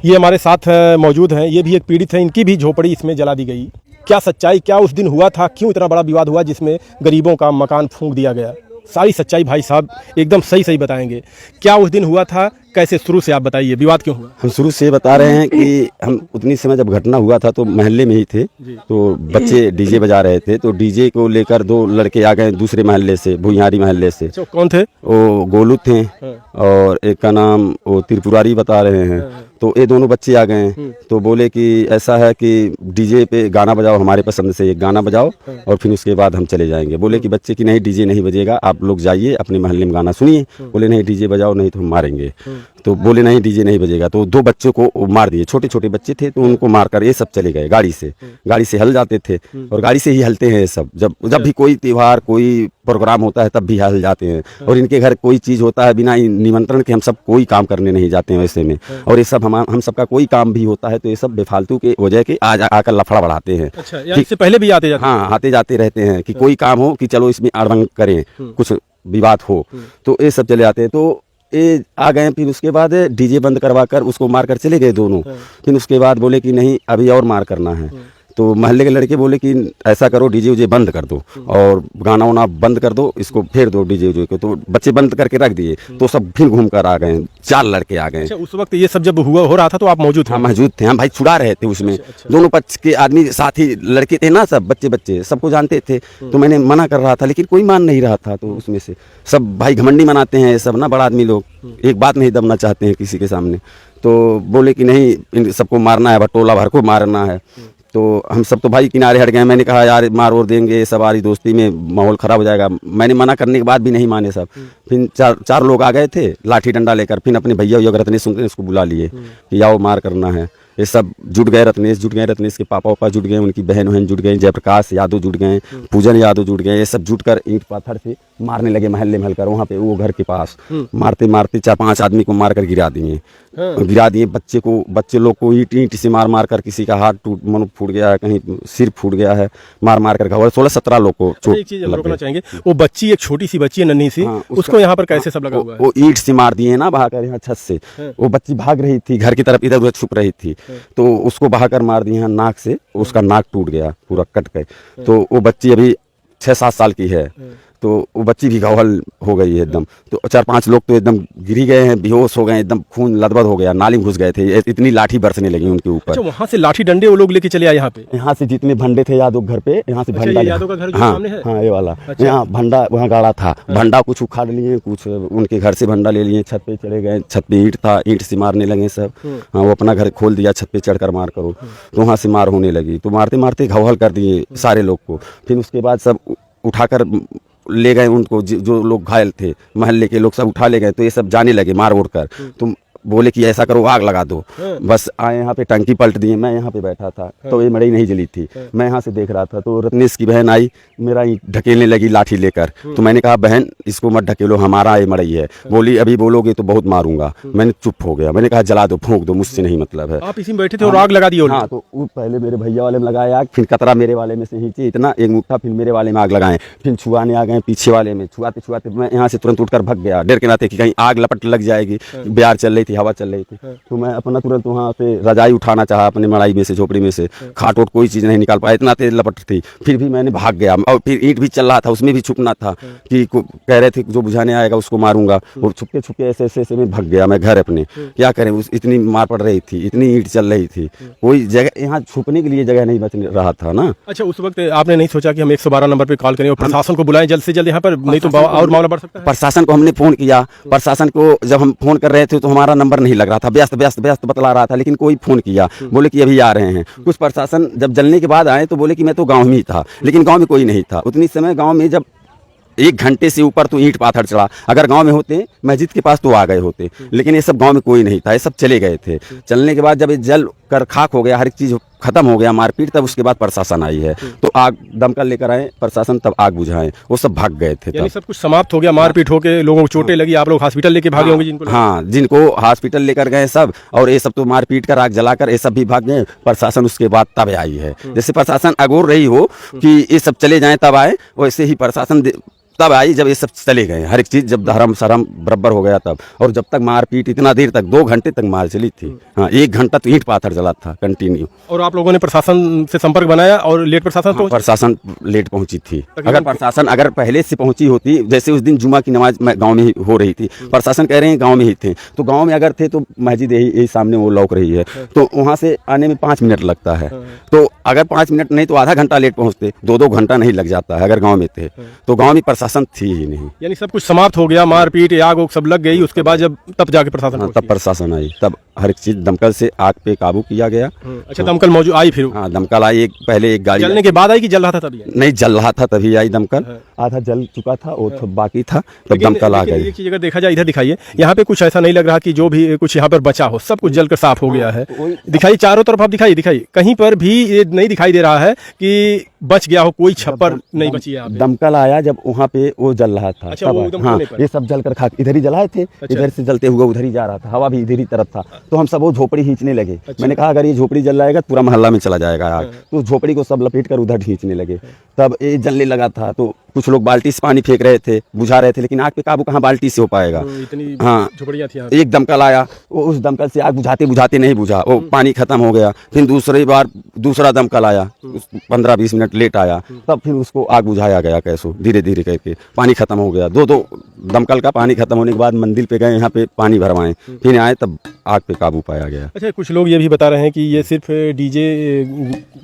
ये हमारे साथ मौजूद हैं, ये भी एक पीड़ित हैं, इनकी भी झोपड़ी इसमें जला दी गई। क्या सच्चाई, क्या उस दिन हुआ था, क्यों इतना बड़ा विवाद हुआ जिसमें गरीबों का मकान फूंक दिया गया? सारी सच्चाई भाई साहब एकदम सही सही बताएंगे। क्या उस दिन हुआ था, कैसे, शुरू से आप बताइए, विवाद क्यों हुआ? हम शुरू से बता रहे हैं कि हम उतनी समय जब घटना हुआ था तो मोहल्ले में ही थे, तो बच्चे डीजे बजा रहे थे, तो डीजे को लेकर दो लड़के आ गए दूसरे मोहल्ले से, भुइयारी मोहल्ले से। कौन थे? वो गोलू थे और एक का नाम वो त्रिपुरारी बता रहे हैं। तो ये दोनों बच्चे आ गए, तो बोले कि ऐसा है कि डीजे पे गाना बजाओ, हमारे पसंद से एक गाना बजाओ और फिर उसके बाद हम चले जाएंगे। बोले कि बच्चे की नहीं, डीजे नहीं बजेगा, आप लोग जाइए अपने मोहल्ले में गाना सुनिए। बोले नहीं डीजे बजाओ, नहीं तो हम मारेंगे। तो बोले नहीं डीजे नहीं बजेगा, तो दो बच्चों को मार दिए। छोटे छोटे बच्चे थे तो उनको मारकर ये सब चले गए। गाड़ी से हल जाते थे और गाड़ी से ही हलते हैं ये सब। जब भी कोई त्योहार कोई प्रोग्राम होता है तब भी हल जाते हैं। और इनके घर कोई चीज होता है बिना निमंत्रण के हम सब कोई काम करने नहीं जाते हैं वैसे में। और ये सब हम सबका कोई काम भी होता है तो ये सब बेफालतू के वजह के आकर लफड़ा बढ़ाते हैं। अच्छा, इससे पहले भी आते जाते? हाँ, आते जाते रहते हैं कि कोई काम हो कि चलो इसमें अड़बंग करें, कुछ विवाद हो तो ये सब चले आते हैं। तो ये आ गए, फिर उसके बाद डीजे बंद करवा कर उसको मार कर चले गए दोनों। फिर उसके बाद बोले कि नहीं अभी और मार करना है। तो मोहल्ले के लड़के बोले कि ऐसा करो डीजे उजे बंद कर दो और गाना वाना बंद कर दो, इसको फेर दो डीजे उजे को। तो बच्चे बंद करके रख दिए, तो सब फिर घूम कर आ गए, 4 लड़के आ गए। अच्छा, उस वक्त ये सब जब हो रहा था तो आप मौजूद थे? हाँ मौजूद थे, हम भाई छुड़ा रहे थे उसमें। दोनों पक्ष के आदमी साथी लड़के थे ना, सब बच्चे सबको जानते थे। तो मैंने मना कर रहा था लेकिन कोई मान नहीं रहा था। तो उसमें से सब भाई घमंडी मनाते हैं सब ना, बड़ा आदमी लोग एक बात नहीं दबना चाहते हैं किसी के सामने। तो बोले कि नहीं इन सबको मारना है, टोला भर को मारना है। तो हम सब तो भाई किनारे हट गए। मैंने कहा यार मार और देंगे, सब यारी दोस्ती में माहौल ख़राब हो जाएगा। मैंने मना करने के बाद भी नहीं माने सब। फिर चार लोग आ गए थे लाठी डंडा लेकर। फिर अपने भैया रत्नेश उसको बुला लिए कि आओ मार करना है। ये सब जुट गए, रत्नेश के पापा जुट गए, उनकी बहन जुट गए, जयप्रकाश यादव जुट गए, पूजन यादव जुट गए। ये सब जुट कर ईंट पत्थर से मारने लगे मोहल्ले में हलकर। वहाँ पे वो घर के पास मारते 4-5 आदमी को मार कर गिरा दिए। बच्चे लोग को ईंट से मार कर किसी का हाथ फूट गया है, कहीं सिर फूट गया है, मार कर घायल 16-17 लोग को चोट। एक चीज रोकना चाहेंगे, वो बच्ची एक छोटी सी बच्ची है नन्ही सी, उसको यहाँ पर कैसे सब लगा हुआ है? वो ईंट से मार दिए ना बहाकर यहाँ छत से। वो बच्ची भाग रही थी घर की तरफ, इधर उधर छुप रही थी, तो उसको बहाकर मार दिए नाक से। उसका नाक टूट गया, पूरा कट गए। तो वो बच्ची अभी 6-7 साल की है, तो वो बच्ची भी घायल हो गई है एकदम। तो 4-5 लोग तो एकदम गिरी गए हैं, बेहोश हो गए, एकदम खून लदबद हो गया, नाली में घुस गए थे। इतनी लाठी बरसने लगी उनके ऊपर। अच्छा, वहाँ से लाठी डंडे वो लोग लेके चले आए यहाँ पे? यहाँ से जितने भंडे थे यादव घर पे, यहाँ से भंडा। यादव का घर जो सामने है? हाँ ये वाला। यहाँ भंडा वहाँ गाड़ा था, भंडा कुछ उखाड़ लिए, कुछ उनके घर से भंडा ले लिए। छत पे चले गए, छत पे ईंट था, ईंट से मारने लगे सब। हाँ, वो अपना घर खोल दिया, छत पे चढ़कर मार करो। तो वहाँ से मार होने लगी, तो मारते मारते घायल कर दिए सारे लोग को। फिर उसके बाद सब उठाकर ले गए उनको, जो लोग घायल थे मोहल्ले के लोग सब उठा ले गए। तो ये सब जाने लगे मार उड़ कर। तुम बोले कि ऐसा करो आग लगा दो। बस आए यहाँ पे, टंकी पलट दिए। मैं यहाँ पे बैठा था तो ये मड़ई नहीं जली थी, मैं यहाँ से देख रहा था। तो रत्नेश की बहन आई, मेरा ढकेलने लगी लाठी लेकर। तो मैंने कहा बहन इसको मत ढकेलो, हमारा ये मड़ई है। बोली अभी बोलोगे तो बहुत मारूंगा। मैंने चुप हो गया, मैंने कहा जला दो, फूंक दो, मुझसे नहीं मतलब है। आप इसी में बैठे थे और आग लगा दी? हाँ, तो पहले मेरे भैया वाले में लगाया आग, फिर कतरा मेरे वाले में से खींची इतना एक मुट्ठा, फिर मेरे वाले में आग लगाए। फिर छुआने आ गए पीछे वाले में, छुआते मैं यहाँ से तुरंत उठकर भग गया, डर के नाते कि कहीं आग लपट लग जाएगी। ब्यार चल रही थी, हवा चल रही थी। तो मैं अपना तुरंत वहाँ से रजाई उठाना चाहा अपने मड़ाई में से, झोपड़ी में से। खाट ओट कोई चीज़ नहीं निकाल पाया, इतना तेज लपट थी। फिर भी मैंने भाग गया। और फिर ईंट भी चल रहा था, उसमें भी छुपना था कि कह रहे थे जो बुझाने आएगा उसको मारूंगा। और छुपके ऐसे मैं भग गया मैं घर अपने। क्या करें, इतनी मार पड़ रही थी, इतनी ईंट चल रही थी, कोई जगह यहाँ छुपने के लिए जगह नहीं बच रहा था ना। अच्छा, उस वक्त आपने नहीं सोचा कि हम 112 नंबर पे कॉल करें और प्रशासन को बुलाएं जल्द से जल्द यहाँ पर, नहीं तो और मामला बढ़ सकता है? प्रशासन को हमने फोन किया। प्रशासन को जब हम फोन कर रहे थे तो हमारा नंबर नहीं लग रहा था, व्यस्त बतला रहा था। लेकिन कोई फोन किया, बोले कि अभी आ रहे हैं। कुछ प्रशासन जब जलने के बाद आए तो बोले कि मैं तो गांव में ही था, लेकिन गांव में कोई नहीं था उतनी समय। गांव में जब 1 घंटे से ऊपर तो ईंट पाथर चढ़ा, अगर गांव में होते मस्जिद के पास तो आ गए होते, लेकिन ये सब गांव में कोई नहीं था, ये सब चले गए थे। चलने के बाद जब ये जल कर खाक हो गया, हर एक चीज़ खत्म हो गया मारपीट, तब उसके बाद प्रशासन आई है। तो आग दमकल लेकर आए प्रशासन, तब आग बुझाएं, वो सब भाग गए थे। यानी सब कुछ समाप्त हो गया, मारपीट होके लोगों को चोटें लगी, आप लोग हॉस्पिटल लेके भागे होंगे जिनको? हाँ, जिनको हॉस्पिटल लेकर गए सब। और ये सब तो मारपीट कर आग जलाकर ये सब भी भाग गए। प्रशासन उसके बाद तब आई है। जैसे प्रशासन अगोर रही हो कि ये सब चले जाएं तब आए, वैसे ही प्रशासन तब आई जब ये सब चले गए, हर एक चीज़ जब धर्म शर्म बराबर हो गया तब। और जब तक मारपीट इतना देर तक 2 घंटे तक मार चली थी। हाँ, 1 घंटा तो ईंट पाथर चला था कंटिन्यू। और आप लोगों ने प्रशासन से संपर्क बनाया और लेट प्रशासन हाँ, प्रशासन लेट पहुंची थी। अगर प्रशासन अगर पहले से पहुंची होती, जैसे उस दिन जुमा की नमाज गांव में ही हो रही थी, प्रशासन कह रहे हैं गांव में ही थे, तो गांव में अगर थे तो मस्जिद यही सामने वो लौक रही है, तो वहां से आने में 5 मिनट लगता है। तो अगर 5 मिनट नहीं तो आधा घंटा लेट पहुंचते, 2-2 घंटा नहीं लग जाता है अगर गाँव में थे। तो गाँव में प्रशासन थी ही नहीं। यानी सब कुछ समाप्त हो गया, मारपीट आग उग सब लग गई, उसके बाद जब तब जाके प्रशासन हाँ, पहुंची। तब प्रशासन आई, तब हर एक चीज दमकल से आग पे काबू किया गया। अच्छा, दमकल मौजूद आई फिर? हाँ, दमकल आई। पहले एक गाड़ी जलने के बाद आई कि जल रहा था तभी आई? नहीं, जल रहा था तभी आई दमकल। आधा जल चुका था, वो तो बाकी था, तब दमकल आ गई। एक चीज अगर देखा जाए, इधर दिखाइए, यहाँ पे कुछ ऐसा नहीं लग रहा कि जो भी कुछ यहाँ पर बचा हो, सब कुछ जलकर साफ हो गया है। दिखाइए चारों तरफ, आप दिखाइए कहीं पर भी ये नहीं दिखाई दे रहा है कि बच गया हो, कोई छप्पर नहीं बची है यहाँ पे। दमकल आया जब वहाँ पे वो जल रहा था। अच्छा, वो एकदम हाँ, कोने पर। ये सब जलकर खाक इधर ही जलाए थे। इधर से जलते हुए उधर ही जा रहा था, हवा भी इधर ही तरफ था, तो हम सब वो झोपड़ी खींचने लगे। मैंने कहा अगर ये झोपड़ी जल जाएगा पूरा मोहल्ला में चला जाएगा आग, तो झोपड़ी को सब लपेट कर उधर खींचने लगे। तब ये जलने लगा था, तो कुछ लोग बाल्टी से पानी फेंक रहे थे, बुझा रहे थे, लेकिन आग पे काबू कहाँ बाल्टी से हो पाएगा। इतनी हाँ, झोपड़ियाँ थी। एक दमकल आया, वो उस दमकल से आग बुझाते बुझाते नहीं बुझा, वो पानी खत्म हो गया। फिर दूसरी बार दूसरा दमकल आया, 15-20 मिनट लेट आया, तब फिर उसको आग बुझाया गया कैसो धीरे धीरे करके। पानी खत्म हो गया, 2 दमकल का पानी खत्म होने के बाद मंदिर पे गए, यहाँ पे पानी भरवाएं, फिर आए तब आग पे काबू पाया गया। अच्छा, कुछ लोग ये भी बता रहे हैं कि ये सिर्फ डीजे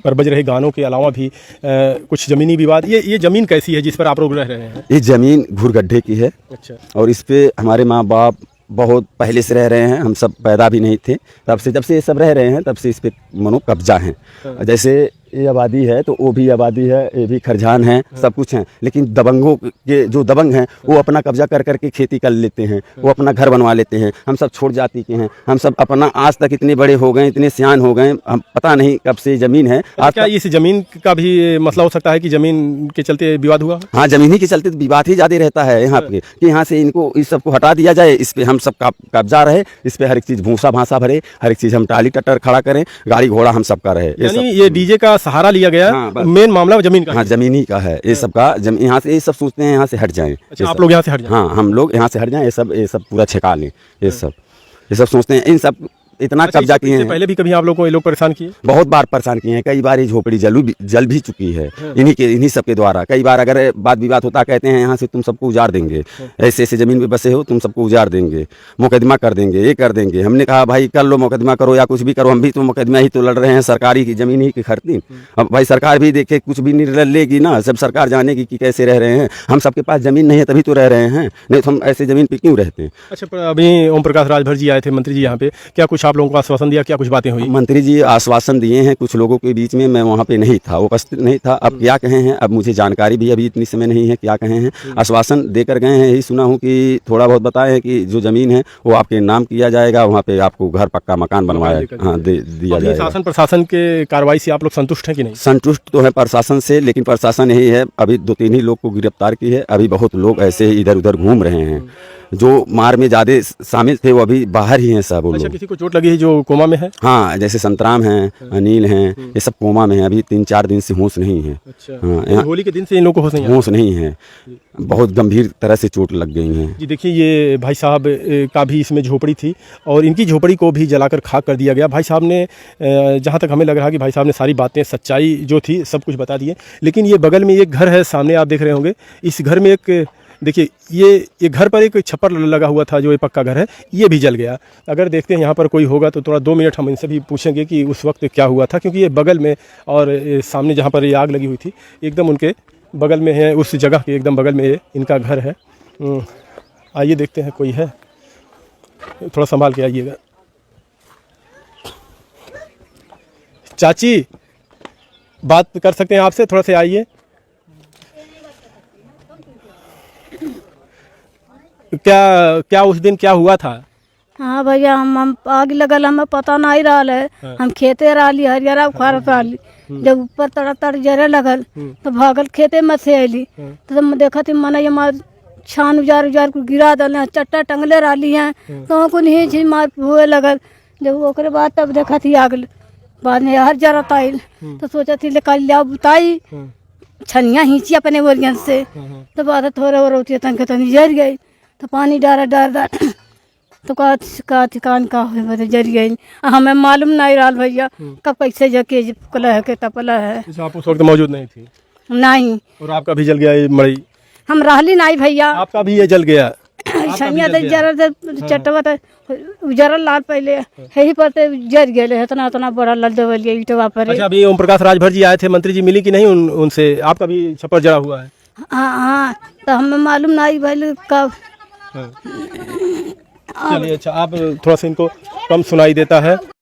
पर बज रहे गानों के अलावा भी कुछ ज़मीनी विवाद, ये ज़मीन कैसी है जिस पर आप लोग रह रहे हैं? ये जमीन घुरगड्ढे की है। अच्छा। और इस पे हमारे माँ बाप बहुत पहले से रह रहे हैं, हम सब पैदा भी नहीं थे तब से, जब से ये सब रह रहे हैं तब से इस पे मनो कब्जा है। जैसे ये आबादी है तो वो भी आबादी है, ये भी खरजान है, सब कुछ है, लेकिन दबंगों के जो दबंग हैं वो अपना कब्जा कर करके खेती कर लेते हैं, वो अपना घर बनवा लेते हैं। हम सब छोड़ जाति के हैं, हम सब अपना आज तक इतने बड़े हो गए, इतने सियान हो गए, हम पता नहीं कब से जमीन है। आज क्या इस जमीन का भी मसला हो सकता है कि जमीन के चलते विवाद हुआ? हाँ, जमीन ही के चलते विवाद ही ज्यादा रहता है यहाँ पे, कि यहाँ से इनको इस सबको हटा दिया जाए, इस पे हम सब कब्जा रहे, इस पे हर एक चीज भूसा भांसा भरे, हर एक चीज हम टाली टटर खड़ा करें, गाड़ी घोड़ा हम सब का रहे। ये डीजे का सहारा लिया गया। हाँ, मेन मामला जमीन का। हाँ, जमीन ही का है ये सब का। यहाँ से ये सब सोचते हैं यहाँ से हट जाएं। अच्छा, आप लोग यहाँ से हट जाएं? हाँ, हम लोग यहाँ से हट जाएं, ये सब पूरा छका लें, ये सब सोचते हैं। इन सब इतना कब्जा किए हैं। पहले भी कभी आप लोगों को ये लोग परेशान किए? बहुत बार परेशान किए हैं, कई बार ये झोपड़ी जल भी चुकी है इन्हीं सब के द्वारा। कई बार अगर बात विवाद होता, कहते हैं यहाँ से तुम सबको उजाड़ देंगे, ऐसे ऐसे जमीन पे बसे हो, तुम सबको उजाड़ देंगे, मुकदमा कर देंगे, ये कर देंगे। हमने कहा भाई कर लो, मुकदमा करो या कुछ भी करो, हम भी तो मुकदमा ही तो लड़ रहे हैं, सरकारी की जमीन ही की खरीदी। अब भाई सरकार भी देखे, कुछ भी नहीं लेगी ना, सब सरकार जानेगी कि कैसे रह रहे हैं। हम सबके पास जमीन नहीं है तभी तो रह रहे हैं, नहीं तो हम ऐसे जमीन पे क्यों रहते हैं। अच्छा, अभी ओम प्रकाश राजभर जी आए थे, मंत्री जी यहाँ पे, क्या कुछ आप लोगों को आश्वासन दिया, क्या कुछ बातें हुई? मंत्री जी आश्वासन दिए हैं कुछ लोगों के बीच में, मैं वहाँ पे नहीं था, उपस्थित नहीं था। अब क्या कहे हैं, अब मुझे जानकारी भी अभी इतनी समय नहीं है क्या कहे हैं। आश्वासन देकर गए हैं, यही सुना हूँ कि थोड़ा बहुत बताए हैं कि जो जमीन है वो आपके नाम किया जाएगा, वहाँ पे आपको घर पक्का मकान बनवाया दिया जाएगा। शासन प्रशासन के कार्रवाई से आप लोग संतुष्ट हैं कि नहीं? संतुष्ट तो है प्रशासन से, लेकिन प्रशासन यही है, अभी 2-3 ही लोग को गिरफ्तार की है, अभी बहुत लोग ऐसे ही इधर उधर घूम रहे हैं। जो मार में ज्यादा शामिल थे वो अभी बाहर ही हैं सब वो लोग। अच्छा, किसी को चोट लगी है जो कोमा में है? हाँ, जैसे संतराम हैं, अनिल हैं, ये सब कोमा में हैं, अभी 3-4 दिन से होश नहीं है। अच्छा, हाँ, होली के दिन से इन लोगों को होश नहीं है, बहुत गंभीर तरह से चोट लग गई है। जी देखिए, ये भाई साहब का भी इसमें झोपड़ी थी और इनकी झोपड़ी को भी जलाकर खाक कर दिया गया। भाई साहब ने, जहाँ तक हमें लग रहा कि भाई साहब ने सारी बातें, सच्चाई जो थी सब कुछ बता दिए। लेकिन ये बगल में एक घर है, सामने आप देख रहे होंगे, इस घर में एक, देखिए ये घर पर एक छप्पर लगा हुआ था जो ये पक्का घर है, ये भी जल गया। अगर देखते हैं यहाँ पर कोई होगा तो थोड़ा 2 मिनट हम इनसे भी पूछेंगे कि उस वक्त क्या हुआ था, क्योंकि ये बगल में और सामने जहाँ पर ये आग लगी हुई थी एकदम उनके बगल में है, उस जगह के एकदम बगल में ये इनका घर है। आइए देखते हैं कोई है, थोड़ा संभाल के आइएगा। चाची, बात कर सकते हैं आपसे, थोड़ा से आइए। क्या उस दिन क्या हुआ था? हाँ भैया, हम आग लगल, हमें पता नहीं रहा है। हाँ। हम खेते रही, हरियरा उखाड़ रही, जब ऊपर तड़ जरे लगल तो भागल खेते में से अली, तो हम देखा थी मन ये छान उजार को गिरा दल, चट्टा टंगले रही हैं, तो को नहीं झी मार हुए लगल। जब ओकरे बाद तब देखा थी आग, बाद में हर जरा ताइल, तो सोचा थी कल लिया बुताई, छनिया हिंची अपने बोरियन से तो बात थोड़ा और होती है तन के तन जर गई तो पानी डारा डार डार तो का ठिकान का हुए बता जर गई हमें मालूम नहीं रहा भैया कब कैसे जाके कला है के तपला है अच्छा, आप उस वक्त मौजूद नहीं थी नहीं और आपका भी जल गया ये मड़ई? हम रहली नहीं भैया आपका भी ये जल गया? छनिया तो जरा चटवा तो जरल लाल पहले यही पर तो जर गए इतना इतना बड़ा लल देवलिए ईटवा पर। अच्छा, अभी ओम प्रकाश राजभर जी आए थे, मंत्री जी, मिली कि नहीं उनसे? आपका भी छप्पर जला हुआ है? हाँ तो हमें मालूम नहीं भैया कब। चलिए, अच्छा, आप थोड़ा सा इनको कम सुनाई देता है।